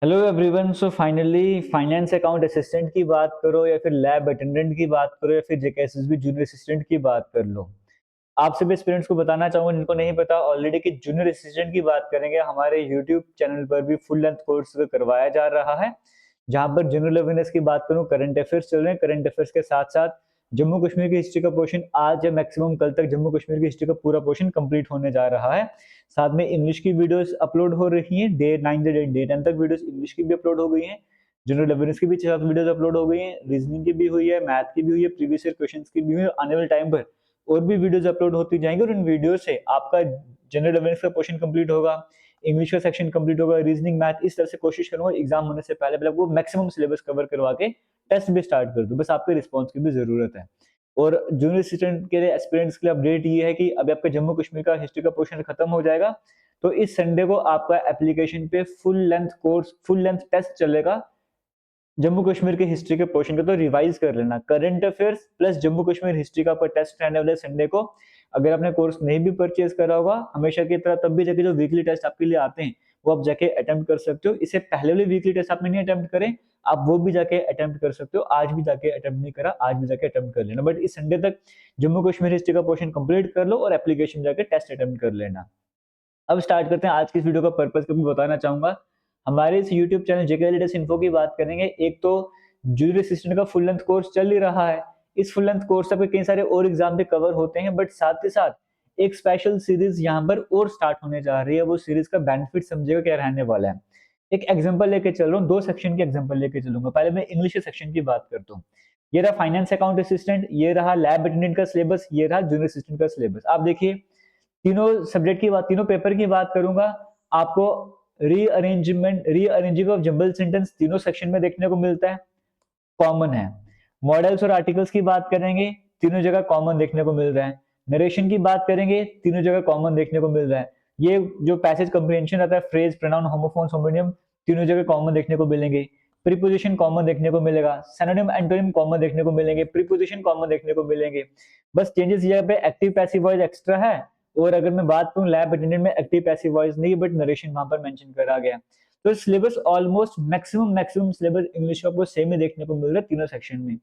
Hello everyone. So finally finance account assistant की बात करो या फिर लैब अटेंडेंट की बात करो या फिर जेकेएसएसबी जूनियर असिस्टेंट की बात कर लो, आप सभी स्टूडेंट्स को बताना चाहूंगा जिनको नहीं पता ऑलरेडी कि जूनियर असिस्टेंट की बात करेंगे। हमारे यूट्यूब चैनल पर भी फुल लेंथ कोर्स करवाया जा रहा है, जहां पर जनरल अवेयरनेस की बात करूं, करंट अफेयर्स चल रहे हैं। करंट अफेयर्स के साथ साथ जम्मू कश्मीर की हिस्ट्री का पोर्शन आज या मैक्सिमम कल तक जम्मू कश्मीर की हिस्ट्री का पूरा पोर्शन कंप्लीट होने जा रहा है। साथ में इंग्लिश की वीडियोस अपलोड हो रही हैं, डे 9 से डे 10 तक वीडियोस इंग्लिश की भी अपलोड हो गई हैं, जनरल अवेयरनेस की भी 6 वीडियोस अपलोड हो गई हैं, रीजनिंग की भी हुई है, मैथ की भी हुई है, प्रीवियस ईयर क्वेश्चंस की भी हुई है। आने वाले टाइम पर और भी वीडियोस अपलोड होती जाएंगी और इन वीडियो से आपका जनरल अवेयरनेस का पोर्शन कंप्लीट होगा, इंग्लिश का सेक्शन कंप्लीट होगा, रीजनिंग मैथ। इस तरह से कोशिश करूंगा एग्जाम होने से पहले पहले वो मैक्सिमम सिलेबस कवर करवा के टेस्ट भी स्टार्ट कर दूं। बस आपके रिस्पॉन्स की भी जरूरत है। और जूनियर असिस्टेंट के लिए एस्पिरेंट्स के लिए अपडेट ये है कि अभी आपका जम्मू कश्मीर का हिस्ट्री का पोर्शन खत्म हो जाएगा, तो इस संडे को आपका एप्लीकेशन पे full length course full length test चलेगा जम्मू कश्मीर की हिस्ट्री के पोर्शन का। तो रिवाइज कर लेना, current affairs plus Jammu Kashmir history का आपका टेस्ट रहने वाले संडे को। अगर आपने कोर्स नहीं भी परचेज करा होगा हमेशा की तरह, तब भी जाके जो वीकली टेस्ट आपके लिए आते हैं वो आप जाके अटेम्प्ट कर सकते हो। इससे पहले वाले वीकली टेस्ट आपने नहीं अटेम्प्ट करे, आप वो भी जाके अटेम्प्ट कर सकते हो। आज भी जाके अटेम्प्ट नहीं करा, आज भी जाके अटेम्प्ट कर लेना, बट इस संडे तक जम्मू कश्मीर हिस्ट्री का पोर्शन कंप्लीट कर लो और एप्लीकेशन जाके टेस्ट अटेम्प्ट कर लेना। अब स्टार्ट करते हैं आज की इस वीडियो का पर्पस को भी बताना चाहूंगा। हमारे इस यूट्यूब चैनल जेके लेटेस्ट इन्फो की बात करेंगे। एक तो जूनियर असिस्टेंट का फुल लेंथ कोर्स चल ही रहा है, इस फुल लेंथ कोर्स से कई सारे और एग्जाम भी कवर होते हैं, बट साथ ही साथ एक स्पेशल सीरीज यहाँ पर और स्टार्ट होने जा रही है। वो सीरीज का बेनिफिट समझेगा क्या रहने वाला है। एक एग्जांपल लेके चल रहा हूँ, दो सेक्शन के एग्जांपल लेके चलूंगा। पहले मैं इंग्लिश के सेक्शन की बात करता हूँ। ये रहा फाइनेंस अकाउंट असिस्टेंट, ये रहा लैब अटेंडेंट का सिलेबस, ये रहा जूनियर असिस्टेंट का सिलेबस। आप देखिए तीनों सब्जेक्ट की बात, तीनों पेपर की बात करूंगा, आपको रीअरेंजिंग ऑफ जंबल सेंटेंस तीनों सेक्शन में देखने को मिलता है, कॉमन है। मॉडल्स और आर्टिकल्स की बात करेंगे, तीनों जगह कॉमन देखने को मिल रहा है। नरेशन की बात करेंगे, तीनों जगह कॉमन देखने को मिल रहा है। ये जो पैसेज कंप्रीहेंशन रहता है, फ्रेज, प्रोनाउन, होमोफोन्स, होमोनियम, तीनों जगह कॉमन देखने को मिलेंगे। प्रीपोजिशन कॉमन देखने को मिलेगा, सिनोनिम एंटोनिम कॉमन देखने को मिलेंगे, प्रीपोजिशन कॉमन देखने को मिलेंगे। बस चेंजेस यहाँ पे एक्टिव पैसिव वॉइस एक्स्ट्रा है, और अगर मैं बात करूं लैब अटेंडेंट में एक्टिव पैसिव वॉइस नहीं, बट नरेशन वहां पर मेंशन करा गया। तो syllabus almost maximum syllabus English का आपको सेम ही देखने को मिल रहा है तीनों सेक्शन में।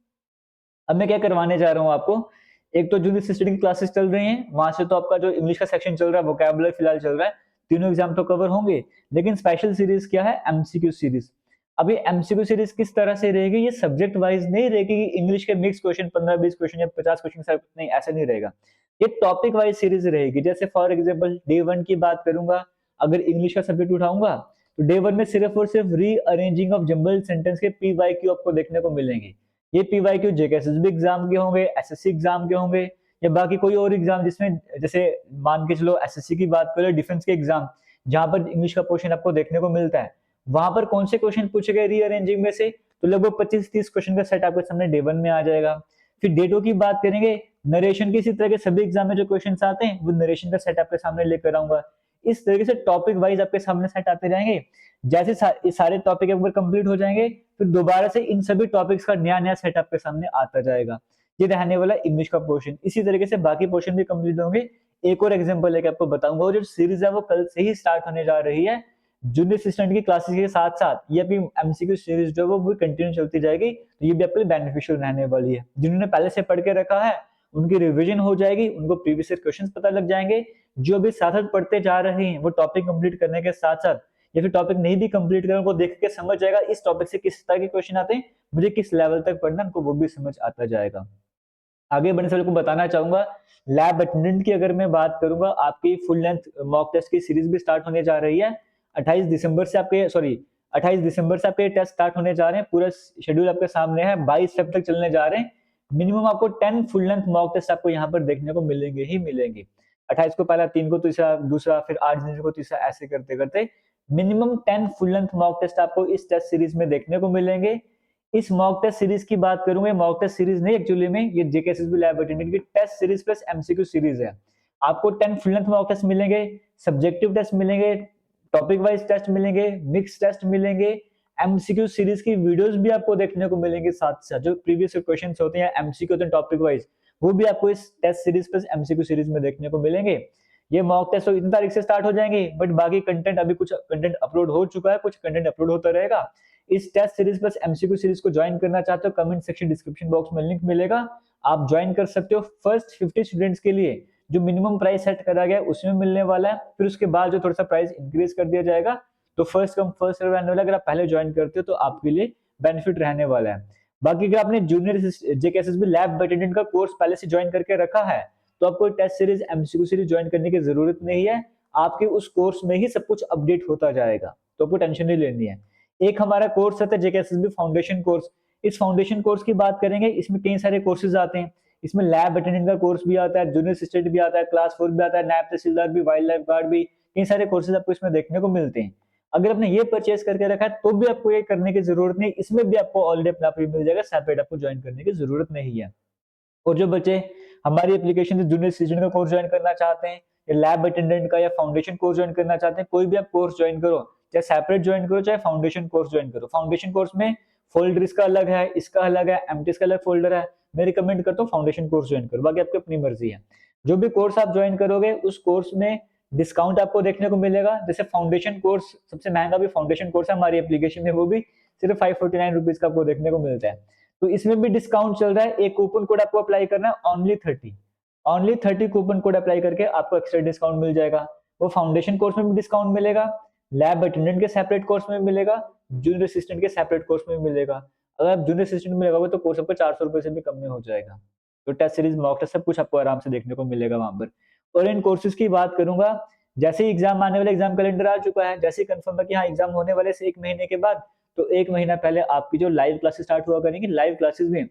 अब मैं क्या करवाने जा रहा हूँ आपको, एक तो जूनियर असिस्टेंट की क्लासेस चल रही हैं, वहां से तो आपका जो इंग्लिश का सेक्शन चल रहा है, वोकैबुलरी फिलहाल चल रहा है, तीनों एग्जाम तो कवर होंगे। लेकिन स्पेशल सीरीज क्या है, एमसीक्यू सीरीज। अभी एमसीक्यू सीरीज किस तरह से रहेगी, ये सब्जेक्ट वाइज नहीं रहेगी कि इंग्लिश के मिक्स क्वेश्चन 15-20 क्वेश्चन या 50 क्वेश्चन, नहीं ऐसा नहीं रहेगा। ये टॉपिक वाइज सीरीज रहेगी। जैसे फॉर एग्जाम्पल डे 1 की बात करूंगा, अगर इंग्लिश का सब्जेक्ट उठाऊंगा तो डे 1 में सिर्फ और सिर्फ रीअरेंजिंग ऑफ जंबल सेंटेंस के पीवाईक्यू आपको देखने को मिलेंगे। ये पीवाईक्यू जेकेएसएसबी एग्जाम के होंगे, एसएससी एग्जाम के होंगे, या बाकी कोई और एग्जाम जिसमें, जैसे मान के चलो एसएससी की बात करें, डिफेंस के एग्जाम जहां पर इंग्लिश का पोर्शन आपको देखने को मिलता है, वहां पर कौन से क्वेश्चन पूछे गए रीअरेंजिंग में से, तो लगभग 25-30 क्वेश्चन का सेट आपके सामने डे 1 में आ जाएगा। फिर डे 2 की बात करेंगे, नरेशन की इसी तरह के सभी एग्जाम में जो क्वेश्चन आते हैं वो नरेशन का सेट आपके सामने लेकर आऊंगा। इस तरीके से टॉपिक वाइज आपके सामने सेट आते जाएंगे। जैसे सारे टॉपिक एक बार कंप्लीट हो जाएंगे, फिर दोबारा से इन सभी टॉपिक्स का नया नया सेट आपके सामने आता जाएगा। ये रहने वाला इंग्लिश का पोर्शन। इसी तरीके से बाकी पोर्शन भी कंप्लीट होंगे। एक और एग्जांपल लेके आपको बताऊंगा, और जो सीरीज है वो कल से ही स्टार्ट होने जा रही है। जूनियर असिस्टेंट की क्लासेस के साथ साथ ये भी एमसीक्यू सीरीज जो है वो भी कंटिन्यू चलती जाएगी, तो ये भी आपके लिए बेनिफिशियल रहने वाली है। जिन्होंने पहले से पढ़ के रखा है उनकी रिवीजन हो जाएगी, उनको प्रीवियस क्वेश्चन पता लग जाएंगे। जो भी साथ साथ पढ़ते जा रहे हैं वो टॉपिक कंप्लीट करने के साथ साथ, या फिर टॉपिक नहीं भी कंप्लीट करें, उनको देख के समझ जाएगा इस टॉपिक से किस तरह के क्वेश्चन आते हैं, मुझे किस लेवल तक पढ़ना, उनको वो भी समझ आता जाएगा। आगे बढ़ने से पहले को बताना चाहूंगा, लैब अटेंडेंट की अगर मैं बात करूंगा, आपकी फुल लेंथ मॉक टेस्ट की सीरीज भी स्टार्ट होने जा रही है। 28 दिसंबर से आपके 28 दिसंबर से आपके टेस्ट स्टार्ट होने जा रहे हैं। पूरा शेड्यूल आपके सामने है, 22 फेब तक चलने जा रहे हैं। मिनिमम आपको 10 फुल लेंथ मॉक टेस्ट आपको यहाँ पर देखने को मिलेंगे ही मिलेंगे। 28 को पहला, 3 को तीसरा, दूसरा, फिर 8 जनवरी को तीसरा, ऐसे करते करते minimum 10 full length mock test आपको इस टेस्ट सीरीज में देखने को मिलेंगे। इस मॉक टेस्ट सीरीज की बात करूंगा, मॉक टेस्ट सीरीज नहीं एक्चुअली में, ये जेकेएसएसबी लैब अटेंडेंट की test series plus MCQ series है। आपको 10 फुल लेंथ मॉक टेस्ट मिलेंगे, सब्जेक्टिव टेस्ट मिलेंगे, टॉपिक वाइज टेस्ट मिलेंगे, मिक्स टेस्ट मिलेंगे, एमसीक्यू सीरीज की वीडियोस भी आपको देखने को मिलेंगे। साथ साथ जो प्रीवियस क्वेश्चन होते हैं एमसीक्यू होते हैं टॉपिक वाइज, वो भी आपको इस test series plus MCQ series में देखने को मिलेंगे। ये मॉक टेस्ट तो इतनी तारीख से स्टार्ट हो जाएंगे, बट बाकी कंटेंट अभी कुछ कंटेंट अपलोड हो चुका है, कुछ कंटेंट अपलोड होता रहेगा। इस test series plus MCQ series को ज्वाइन करना चाहते हो, कमेंट सेक्शन डिस्क्रिप्शन बॉक्स में लिंक मिलेगा, आप ज्वाइन कर सकते हो। फर्स्ट 50 स्टूडेंट्स के लिए जो मिनिमम प्राइस सेट करा गया है उसमें मिलने वाला है, फिर उसके बाद जो थोड़ा सा प्राइस इंक्रीज कर दिया जाएगा। तो फर्स्ट कम फर्स्ट सर्व रहने वाला है, अगर आप पहले ज्वाइन करते हो तो आपके लिए बेनिफिट रहने वाला है। बाकी अगर आपने जूनियर जेकेएसएसबी लैब अटेंडेंट का कोर्स पहले से ज्वाइन करके रखा है तो आपको test series MCQ series join करने की जरूरत नहीं है, आपके उस कोर्स में ही सब कुछ अपडेट होता जाएगा, तो आपको टेंशन नहीं लेनी है। एक हमारा कोर्स रहता है जेकेएसएसबी फाउंडेशन कोर्स। इस फाउंडेशन कोर्स की बात करेंगे, इसमें कई सारे कोर्सेज आते हैं। इसमें लैब अटेंडेंट का कोर्स भी आता है, जूनियर असिस्टेंट भी आता है, क्लास 4 भी आता है, नायब तहसीलदार भी, वाइल्ड लाइफ गार्ड भी, कई सारे कोर्सेज आपको इसमें देखने को मिलते हैं। अगर आपने ये परचेज करके रखा है तो भी आपको ये करने की जरूरत नहीं, इसमें भी आपको ऑलरेडी अपना आप मिल जाएगा, सेपरेट आपको ज्वाइन करने की जरूरत नहीं है। और जो बच्चे हमारी एप्लीकेशन से जूनियर असिस्टेंट का कोर्स ज्वाइन करना चाहते हैं, या लैब अटेंडेंट का या फाउंडेशन कोर्स ज्वाइन करना चाहते हैं, कोई भी आप कोर्स ज्वाइन करो, चाहे सेपरेट ज्वाइन करो चाहे फाउंडेशन कोर्स ज्वाइन करो। फाउंडेशन कोर्स में फोल्डर इसका अलग है, इसका अलग है, एमटीएस का अलग फोल्डर है। मैं रिकमेंड करता हूँ फाउंडेशन कोर्स ज्वाइन करो, बाकी आपकी अपनी मर्जी है। जो भी कोर्स आप ज्वाइन करोगे उस कोर्स में डिस्काउंट आपको देखने को मिलेगा। जैसे फाउंडेशन कोर्स सबसे महंगा भी फाउंडेशन कोर्स है हमारी एप्लीकेशन में, वो भी सिर्फ 549 रुपीज का आपको देखने को मिलता है। तो इसमें भी डिस्काउंट चल रहा है, एक कूपन कोड आपको अप्लाई करना है, ओनली 30 कूपन कोड अप्लाई करके आपको एक्स्ट्रा डिस्काउंट मिल जाएगा। वो फाउंडेशन कोर्स में भी डिस्काउंट मिलेगा, लैब अटेंडेंट के सेपरेट कोर्स में मिलेगा, जूनियर असिस्टेंट के सेपरेट कोर्स में मिलेगा। अगर आप जूनियर असिस्टेंट में लगाओगे तो कोर्स आपका 400 रुपए से भी कम में हो जाएगा। तो टेस्ट सीरीज मॉक टेस्ट सब कुछ आपको आराम से देखने को मिलेगा वहां पर। और इन कोर्सेज की बात करूंगा, जैसे ही एग्जाम आने वाला, एग्जाम कैलेंडर आ चुका है, जैसे ही कंफर्म है कि हाँ एग्जाम होने वाले से 1 महीने के बाद, तो 1 महीना पहले आपकी जो लाइव क्लासेस स्टार्ट हुआ करेंगी, लाइव क्लासेस में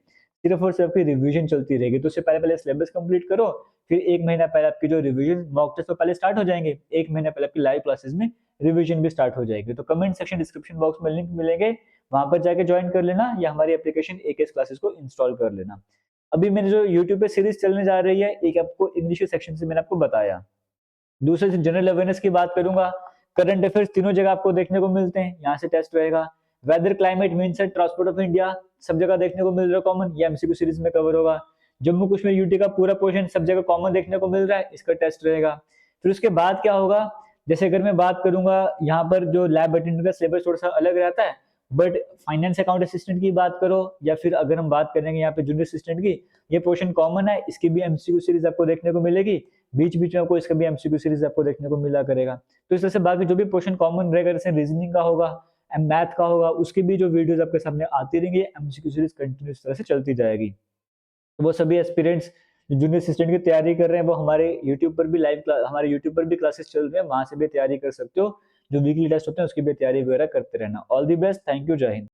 सिर्फ और सिर्फ रिवीजन चलती रहेगी। तो उससे पहले पहले सिलेबस कंप्लीट करो, फिर 1 महीना पहले आपकी जो रिवीजन मॉक टेस्ट तो पहले स्टार्ट हो जाएंगे, 1 महीना पहले आपकी लाइव क्लासेस में रिवीजन भी स्टार्ट हो जाएगी। तो कमेंट सेक्शन डिस्क्रिप्शन बॉक्स में लिंक मिलेंगे, वहां पर जाके ज्वाइन कर लेना या हमारी एप्लीकेशन एकेएस क्लासेस को इंस्टॉल कर लेना। अभी मैंने जो यूट्यूब पे सीरीज चलने जा रही है, एक आपको इंग्लिश सेक्शन से मैंने आपको बताया, दूसरे से जनरल अवेयरनेस की बात करूंगा। करंट अफेयर्स तीनों जगह आपको देखने को मिलते हैं, यहाँ से टेस्ट रहेगा। Weather, climate, means transport of India सब जगह देखने को मिल रहा है कॉमन, ये एमसीक्यू सीरीज में कवर होगा। जम्मू कश्मीर यूटी का पूरा पोर्शन सब जगह कॉमन देखने को मिल रहा है, इसका टेस्ट रहेगा। फिर उसके बाद क्या होगा, जैसे अगर मैं बात करूंगा, यहाँ पर जो लैब अटेंडेंट का सिलेबस थोड़ा सा अलग रहता है, बट फाइनेंस अकाउंट असिस्टेंट की बात करो या फिर अगर हम बात करेंगे यहाँ पे जूनियर असिस्टेंट की, ये पोर्शन कॉमन है, इसकी भी एमसीक्यू सीरीज आपको देखने को मिलेगी। बीच बीच में आपको इसका भी एमसीक्यू सीरीज आपको देखने को मिला करेगा। तो इस तरह से बाकी जो भी पोर्शन कॉमन रहेगा, जैसे रीजनिंग का होगा, मैथ का होगा, उसकी भी जो वीडियोस आपके सामने आती रहेंगी, एमसीक्यू सीरीज कंटिन्यू इस तरह से चलती जाएगी। तो वो सभी एस्पिरेंट्स जूनियर असिस्टेंट की तैयारी कर रहे हैं, वो हमारे यूट्यूब पर भी हमारे यूट्यूब पर भी क्लासेस चल रहे हैं, वहां से भी तैयारी कर सकते हो। जो वीकली टेस्ट होते हैं उसकी भी तैयारी वगैरह करते रहना। All the best, thank you, जय हिंद।